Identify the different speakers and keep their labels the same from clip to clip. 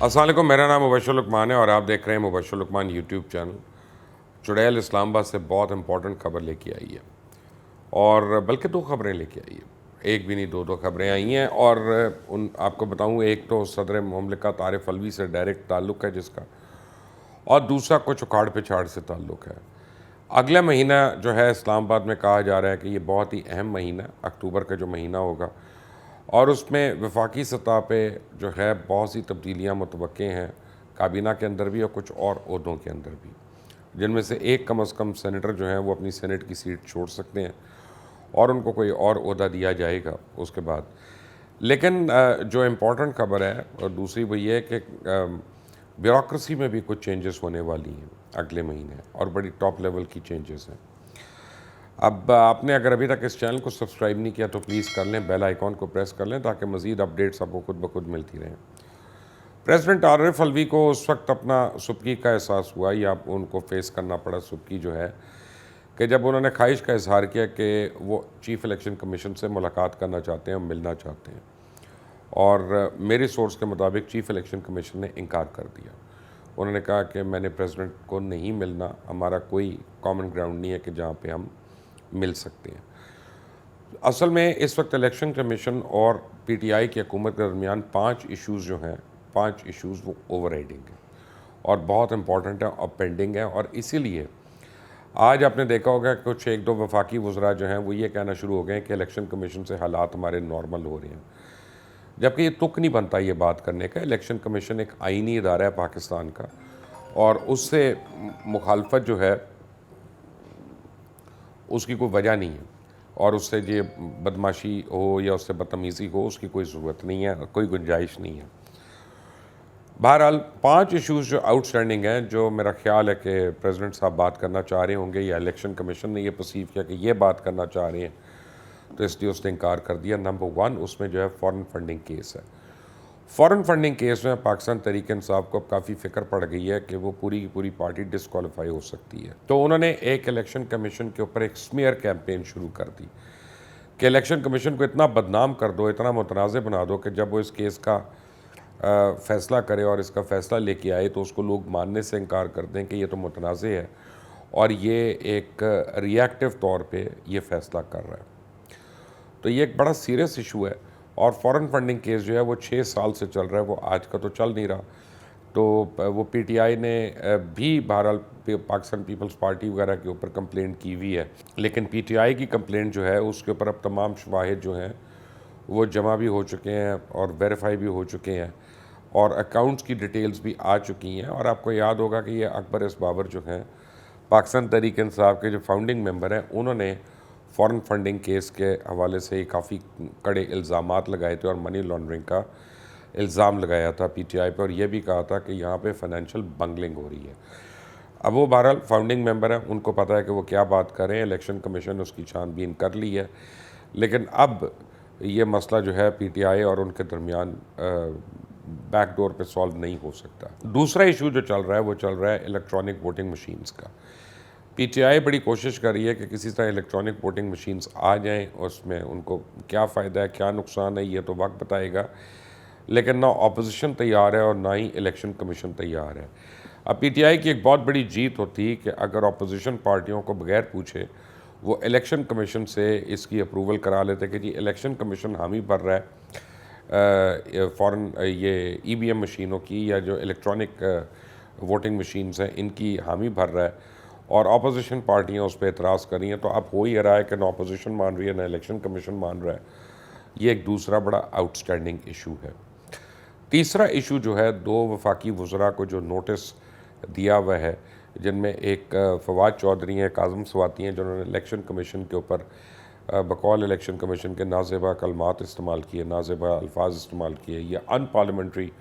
Speaker 1: अस्सलाम वालेकुम, मेरा नाम मुबशर लुकमान है और आप देख रहे हैं मुबशर लुकमान यूट्यूब चैनल। चुड़ैल इस्लामाबाद से बहुत इंपॉर्टेंट खबर लेके आई है और बल्कि दो खबरें लेके आई है, एक भी नहीं दो खबरें आई हैं। और उन आपको बताऊं, एक तो सदर मुमलिकत आरिफ अलवी से डायरेक्ट ताल्लुक़ है जिसका, और दूसरा कुछ उखाड़ पिछाड़ से ताल्लुक़ है। अगला महीना जो है इस्लामाबाद में कहा जा रहा है कि ये बहुत ही अहम महीना अक्टूबर का जो महीना होगा, और उसमें वफाकी सतह पे जो है बहुत सी तब्दीलियाँ मुतवक्के हैं, काबीना के अंदर भी और कुछ और ओहदों के अंदर भी, जिनमें से एक कम अज़ कम सेनेटर जो हैं वो अपनी सेनेट की सीट छोड़ सकते हैं और उनको कोई और ओहदा दिया जाएगा उसके बाद। लेकिन जो इम्पोर्टेंट खबर है और दूसरी वो ये है कि ब्यूरोक्रेसी में भी कुछ चेंजेस होने वाली हैं अगले महीने, और बड़ी टॉप लेवल की चेंजेस हैं। अब आपने अगर अभी तक इस चैनल को सब्सक्राइब नहीं किया तो प्लीज़ कर लें, बेल आइकॉन को प्रेस कर लें ताकि मज़ीद अपडेट्स आपको खुद ब खुद मिलती रहें। प्रेसिडेंट आरिफ अलवी को उस वक्त अपना सुबकी का एहसास हुआ, या उनको फेस करना पड़ा सुबकी जो है, कि जब उन्होंने ख्वाहिश का इजहार किया कि वो चीफ़ इलेक्शन कमीशन से मुलाकात करना चाहते हैं, मिलना चाहते हैं, और मेरी सोर्स के मुताबिक चीफ़ इलेक्शन कमीशन ने इनकार कर दिया। उन्होंने कहा कि मैंने प्रेसिडेंट को नहीं मिलना, हमारा कोई कॉमन ग्राउंड नहीं है कि जहाँ पे हम मिल सकते हैं। असल में इस वक्त इलेक्शन कमीशन और पीटीआई की हुकूमत के दरमियान 5 इश्यूज़ जो हैं, 5 इश्यूज़ वो ओवर राइडिंग हैं और बहुत इंपॉर्टेंट है और पेंडिंग है। और इसीलिए आज आपने देखा होगा कि कुछ एक दो वफाकी वज़रा जो हैं वो ये कहना शुरू हो गए कि इलेक्शन कमीशन से हालात हमारे नॉर्मल हो रहे हैं, जबकि ये तुक नहीं बनता ये बात करने का। इलेक्शन कमीशन एक आइनी इदारा है पाकिस्तान का, और उससे मुखालफत जो है उसकी कोई वजह नहीं है, और उससे ये बदमाशी हो या उससे बदतमीज़ी हो उसकी कोई ज़रूरत नहीं है, कोई गुंजाइश नहीं है। बहरहाल 5 इश्यूज़ जो आउटस्टैंडिंग हैं, जो मेरा ख्याल है कि प्रेसिडेंट साहब बात करना चाह रहे होंगे, या इलेक्शन कमीशन ने ये परसीव किया कि ये बात करना चाह रहे हैं, तो इसलिए उसने इनकार कर दिया। नंबर 1 उसमें जो है फ़ॉरेन फंडिंग केस है। फ़ॉरेन फंडिंग केस में पाकिस्तान तहरीक इंसाफ को अब काफ़ी फ़िक्र पड़ गई है कि वो पूरी की पूरी पार्टी डिसक्वालीफाई हो सकती है। तो उन्होंने एक इलेक्शन कमीशन के ऊपर एक स्मीयर कैंपेन शुरू कर दी कि इलेक्शन कमीशन को इतना बदनाम कर दो, इतना मुतनाज़ बना दो कि जब वो इस केस का फ़ैसला करे और इसका फ़ैसला लेके आए तो उसको लोग मानने से इनकार कर दें कि ये तो मुतनाज़ है और ये एक रिएक्टिव तौर पे ये फ़ैसला कर रहा है। तो ये एक बड़ा सीरियस इशू है, और फ़ॉरेन फंडिंग केस जो है वो 6 साल से चल रहा है, वो आज का तो चल नहीं रहा। तो वो पीटीआई ने भी बहरहाल पाकिस्तान पीपल्स पार्टी वगैरह के ऊपर कंप्लेंट की हुई है, लेकिन पीटीआई की कंप्लेंट जो है उसके ऊपर अब तमाम शवाहिद जो हैं वो जमा भी हो चुके हैं और वेरीफाई भी हो चुके हैं, और अकाउंट्स की डिटेल्स भी आ चुकी हैं। और आपको याद होगा कि ये अकबर एस बाबर जो हैं, पाकिस्तान तहरीक इंसाफ के जो फाउंडिंग मेंबर हैं, उन्होंने फ़ॉरेन फंडिंग केस के हवाले से काफ़ी कड़े इल्ज़ामात लगाए थे और मनी लॉन्ड्रिंग का इल्ज़ाम लगाया था पीटीआई पे, और यह भी कहा था कि यहाँ पे फाइनेंशियल बंगलिंग हो रही है। अब वो बहरहाल फाउंडिंग मेंबर हैं, उनको पता है कि वो क्या बात करें, इलेक्शन कमीशन उसकी छानबीन कर ली है, लेकिन अब ये मसला जो है पीटीआई और उनके दरमियान बैकडोर पे सॉल्व नहीं हो सकता। दूसरा इशू जो चल रहा है वो चल रहा है इलेक्ट्रॉनिक वोटिंग मशीन्स का। पीटीआई बड़ी कोशिश कर रही है कि किसी तरह इलेक्ट्रॉनिक वोटिंग मशीन्स आ जाएं, उसमें उनको क्या फ़ायदा है क्या नुकसान है ये तो वक्त बताएगा, लेकिन ना अपोजिशन तैयार है और ना ही इलेक्शन कमीशन तैयार है। अब पीटीआई की एक बहुत बड़ी जीत होती कि अगर अपोजिशन पार्टियों को बगैर पूछे वो इलेक्शन कमीशन से इसकी अप्रूवल करा लेते कि जी इलेक्शन कमीशन हामी भर रहा है फ़ॉरेन ये ईवीएम मशीनों की, या जो इलेक्ट्रॉनिक वोटिंग मशीन्स हैं इनकी हामी भर रहा है, और अपोजिशन पार्टियां उस पर एतराज़ कर रही हैं। तो अब हो ही रहा है कि ना अपोजिशन मान रही है ना इलेक्शन कमीशन मान रहा है। ये एक दूसरा बड़ा आउटस्टैंडिंग इशू है। तीसरा इशू जो है, 2 वफाकी वज़रा को जो नोटिस दिया हुआ है, जिनमें एक फवाद चौधरी हैं, काज़म स्वाति हैं, जिन्होंने इलेक्शन कमीशन के ऊपर बकौल इलेक्शन कमीशन के नाज़ेबा कलमात इस्तेमाल किए, नाज़ेबा अल्फाज इस्तेमाल किए, या अनपार्लियामेंट्री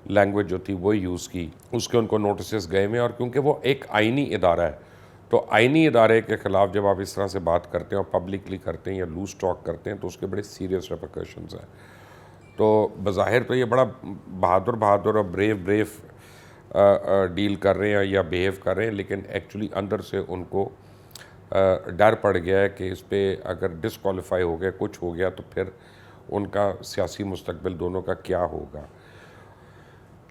Speaker 1: लैंग्वेज जो थी वो यूज़ की, उसके उनको नोटिस गए हुए। और क्योंकि वो एक आइनी इदारा है, तो आइनी इदारे के ख़िलाफ़ जब आप इस तरह से बात करते हैं और पब्लिकली करते हैं या लूज टॉक करते हैं तो उसके बड़े सीरियस रेपरकशंस हैं। तो बज़ाहिर तो ये बड़ा बहादुर और ब्रेव डील कर रहे हैं या बिहेव कर रहे हैं, लेकिन एक्चुअली अंदर से उनको डर पड़ गया है कि इस पर अगर डिसक्वालीफाई हो गया, कुछ हो गया, तो फिर उनका सियासी मुस्तकबिल दोनों का क्या होगा।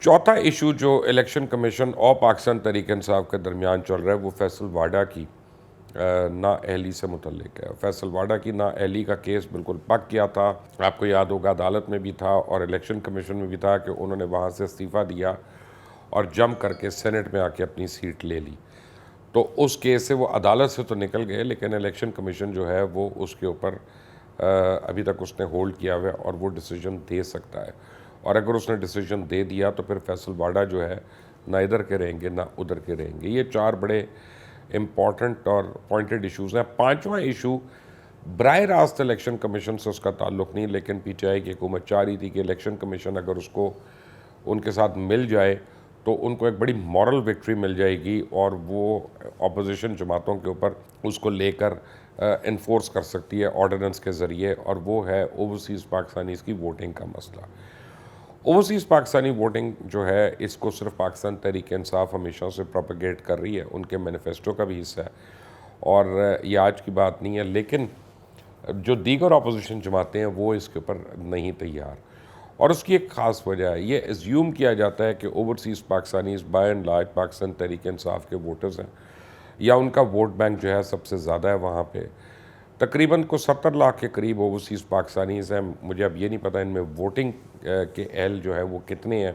Speaker 1: चौथा इशू जो इलेक्शन कमीशन और पाकिस्तान तहरीक इंसाफ के दरमियान चल रहा है वो फैसल वाडा की नाअहली से मुतल्लिक है। फैसल वाडा की नाअहली का केस बिल्कुल पक गया था, आपको याद होगा अदालत में भी था और इलेक्शन कमीशन में भी था कि उन्होंने वहाँ से इस्तीफ़ा दिया और जम करके सेनेट में आके अपनी सीट ले ली। तो उस केस से वो अदालत से तो निकल गए, लेकिन इलेक्शन कमीशन जो है वो उसके ऊपर अभी तक उसने होल्ड किया हुआ है और वो डिसीजन दे सकता है। और अगर उसने डिसीजन दे दिया तो फिर फैसल वाडा जो है ना इधर के रहेंगे ना उधर के रहेंगे। ये चार बड़े इम्पॉर्टेंट और पॉइंटेड इश्यूज़ हैं। पांचवा इशू बराह रास्त इलेक्शन कमीशन से उसका ताल्लुक़ नहीं, लेकिन पीटीआई की हुकूमत चाह रही थी कि इलेक्शन कमीशन अगर उसको उनके साथ मिल जाए तो उनको एक बड़ी मॉरल विक्ट्री मिल जाएगी और वो अपोजिशन जमातों के ऊपर उसको लेकर इन्फोर्स कर सकती है ऑर्डिनेंस के ज़रिए, और वो है ओवरसीज़ पाकिस्तानीज़ की वोटिंग का मसला। ओवरसीज़ पाकिस्तानी वोटिंग जो है इसको सिर्फ पाकिस्तान तहरीक इंसाफ हमेशा से प्रोपेगेट कर रही है, उनके मैनिफेस्टो का भी हिस्सा है और ये आज की बात नहीं है, लेकिन जो दीगर अपोजिशन जमातें हैं वो इसके ऊपर नहीं तैयार। और उसकी एक ख़ास वजह है, ये एज्यूम किया जाता है कि overseas Pakistanis by and large Pakistan Tehreek Insaf के वोटर्स हैं या उनका वोट बैंक जो है सबसे ज़्यादा है वहाँ पे। तकरीबन को 70 लाख के करीब ओवरसीज़ पाकिस्तानीज़ हैं। मुझे अब ये नहीं पता इनमें वोटिंग के एल जो है वो कितने हैं,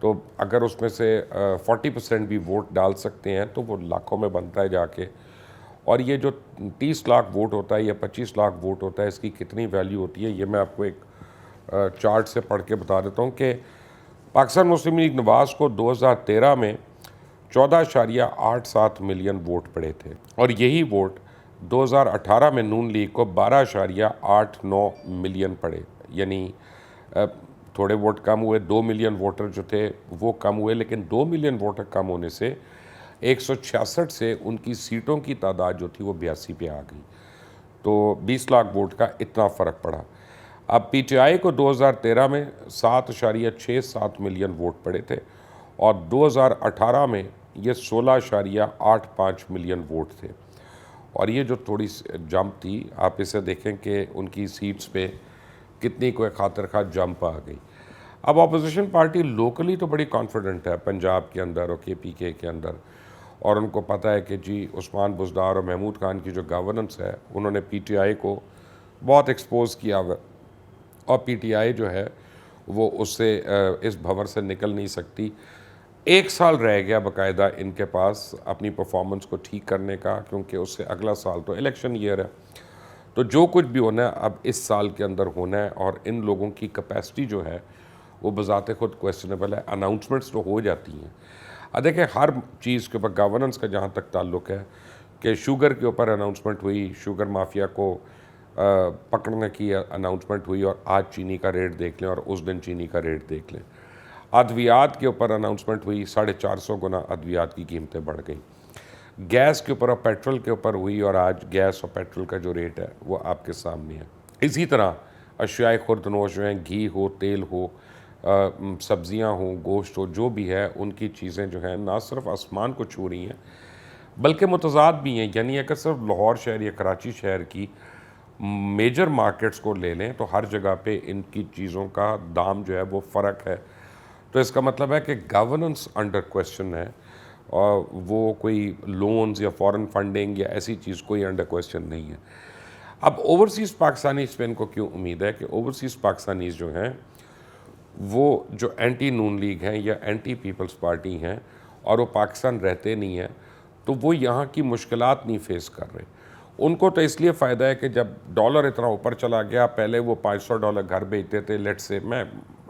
Speaker 1: तो अगर उसमें से 40% भी वोट डाल सकते हैं तो वो लाखों में बनता है जाके। और ये जो 30 लाख वोट होता है या 25 लाख वोट होता है, इसकी कितनी वैल्यू होती है ये मैं आपको एक चार्ट से पढ़ के बता देता हूँ कि पाकिस्तान मुस्लिम लीग नवाज़ को 2013 में 14.87 मिलियन वोट पड़े थे और यही वोट 2018 में नून लीग को 12.89 मिलियन पड़े, यानी थोड़े वोट कम हुए। 2 मिलियन वोटर जो थे वो कम हुए, लेकिन 2 मिलियन वोटर कम होने से 166 से उनकी सीटों की तादाद जो थी वो 82 पे आ गई, तो 20 लाख वोट का इतना फ़र्क पड़ा। अब पीटीआई को 2013 में 7.67 मिलियन वोट पड़े थे और 2018 में ये 16.85 मिलियन वोट थे। और ये जो थोड़ी जंप थी, आप इसे देखें कि उनकी सीट्स पे कितनी कोई खातिर खा जंप आ गई। अब अपोजिशन पार्टी लोकली तो बड़ी कॉन्फिडेंट है पंजाब के अंदर और केपीके के अंदर, और उनको पता है कि जी उस्मान बुज़दार और महमूद खान की जो गवर्नेंस है उन्होंने पीटीआई को बहुत एक्सपोज किया हुआ और पीटीआई जो है वो उससे इस भंवर से निकल नहीं सकती। 1 साल रह गया बाकायदा इनके पास अपनी परफॉर्मेंस को ठीक करने का, क्योंकि उससे अगला साल तो इलेक्शन ईयर है। तो जो कुछ भी होना है अब इस साल के अंदर होना है, और इन लोगों की कैपेसिटी जो है वो बज़ाते खुद क्वेश्चनेबल है। अनाउंसमेंट्स तो हो जाती हैं। देखिए हर चीज़ के ऊपर गवर्नेंस का जहाँ तक ताल्लुक़ है कि शुगर के ऊपर अनाउंसमेंट हुई, शुगर माफिया को पकड़ने की अनाउंसमेंट हुई, और आज चीनी का रेट देख लें और उस दिन चीनी का रेट देख लें। अद्वियात के ऊपर अनाउंसमेंट हुई, 450 गुना अद्वियात की कीमतें बढ़ गई। गैस के ऊपर और पेट्रोल के ऊपर हुई, और आज गैस और पेट्रोल का जो रेट है वो आपके सामने है। इसी तरह अशियाए खुर्दनोश हैं, घी हो, तेल हो, सब्जियां हो, गोश्त हो, जो भी है उनकी चीज़ें जो हैं ना सिर्फ आसमान को छू रही हैं बल्कि मुतज़ाद भी हैं। यानी अगर सिर्फ लाहौर शहर या कराची शहर की मेजर मार्केट्स को ले लें तो हर जगह पे इनकी चीज़ों का दाम जो है वो फ़र्क है। तो इसका मतलब है कि गवर्नेंस अंडर क्वेश्चन है, और वो कोई लोन्स या फॉरेन फंडिंग या ऐसी चीज़ कोई अंडर क्वेश्चन नहीं है। अब ओवरसीज़ पाकिस्तानीज़ पे इनको क्यों उम्मीद है कि ओवरसीज़ पाकिस्तानीज़ जो हैं वो जो एंटी नून लीग हैं या एंटी पीपल्स पार्टी हैं और वो पाकिस्तान रहते नहीं हैं, तो वो यहाँ की मुश्किलात नहीं फेस कर रहे। उनको तो इसलिए फ़ायदा है कि जब डॉलर इतना ऊपर चला गया, पहले वो $500 घर भेजते थे, लेट से मैं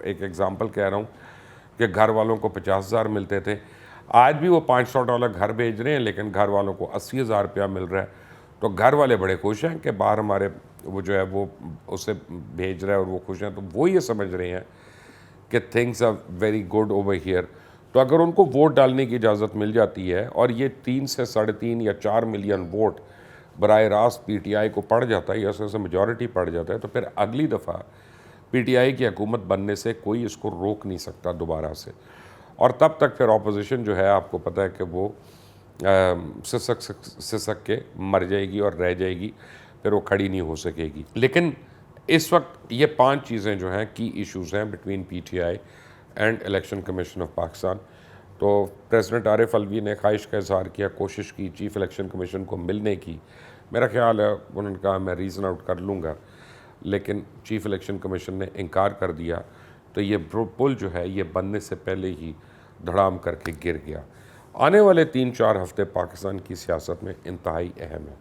Speaker 1: एक एग्जांपल कह रहा हूँ कि घर वालों को 50,000 मिलते थे, आज भी वो $500 घर भेज रहे हैं लेकिन घर वालों को 80,000 रुपया मिल रहा है। तो घर वाले बड़े खुश हैं कि बाहर हमारे वो जो है वो उसे भेज रहा है और वो खुश हैं, तो वो ये समझ रहे हैं कि things are very good over here. तो अगर उनको वोट डालने की इजाज़त मिल जाती है और ये 3 से 3.5 या 4 मिलियन वोट बराह रास्त पीटीआई को पड़ जाता है या उससे मेजॉरिटी पड़ जाता है, तो फिर अगली दफ़ा पीटीआई की हुकूमत बनने से कोई इसको रोक नहीं सकता दोबारा से। और तब तक फिर अपोजिशन जो है आपको पता है कि वो सिसक के मर जाएगी और रह जाएगी, फिर वो खड़ी नहीं हो सकेगी। लेकिन इस वक्त ये 5 चीज़ें जो हैं की इश्यूज़ हैं between PTI and election commission of Pakistan. तो प्रेसिडेंट आरिफ अलवी ने ख्वाहिश का इजहार किया, कोशिश की चीफ़ इलेक्शन कमीशन को मिलने की। मेरा ख्याल है उन्होंने कहा मैं रीज़न आउट कर लूँगा, लेकिन चीफ़ इलेक्शन कमीशन ने इनकार कर दिया। तो ये पुल जो है ये बनने से पहले ही धड़ाम करके गिर गया। आने वाले 3-4 हफ्ते पाकिस्तान की सियासत में इंतहाई अहम है।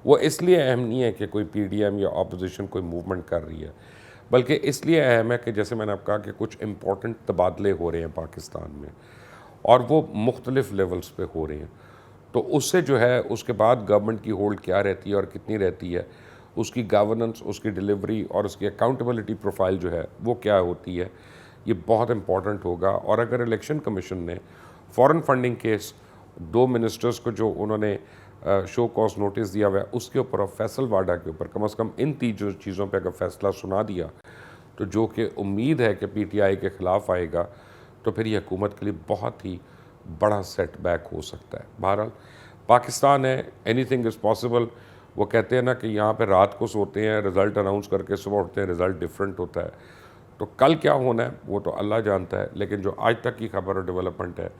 Speaker 1: वो इसलिए अहम नहीं है कि कोई पीडीएम या अपोजिशन कोई मूवमेंट कर रही है, बल्कि इसलिए अहम है कि जैसे मैंने आपको कहा कि कुछ इम्पोर्टेंट तबादले हो रहे हैं पाकिस्तान में, और वो मुख्तलिफ़ लेवल्स पे हो रहे हैं। तो उससे जो है उसके बाद गवर्नमेंट की होल्ड क्या रहती है और कितनी रहती है, उसकी गवर्नेंस, उसकी डिलीवरी और उसकी अकाउंटेबिलिटी प्रोफाइल जो है वो क्या होती है, ये बहुत इंपॉर्टेंट होगा। और अगर इलेक्शन कमीशन ने फॉरेन फंडिंग केस 2 मिनिस्टर्स को जो उन्होंने शो कॉज नोटिस दिया हुआ है उसके ऊपर और फैसल वाडा के ऊपर कम से कम इन 3 चीज़ों पे अगर फैसला सुना दिया, तो जो कि उम्मीद है कि पीटीआई के ख़िलाफ़ आएगा, तो फिर ये हुकूमत के लिए बहुत ही बड़ा सेटबैक हो सकता है। बहरहाल पाकिस्तान है, एनीथिंग इज़ पॉसिबल। वो कहते हैं ना कि यहाँ पे रात को सोते हैं, रिज़ल्ट अनाउंस करके सुबह उठते हैं, रिज़ल्ट डिफरेंट होता है। तो कल क्या होना है वो तो अल्लाह जानता है, लेकिन जो आज तक की खबर और डेवलपमेंट है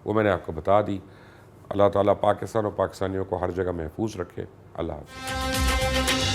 Speaker 1: वो मैंने आपको बता दी। अल्लाह ताला पाकिस्तान और पाकिस्तानियों को हर जगह महफूज रखे। अल्लाह हाफ़िज़।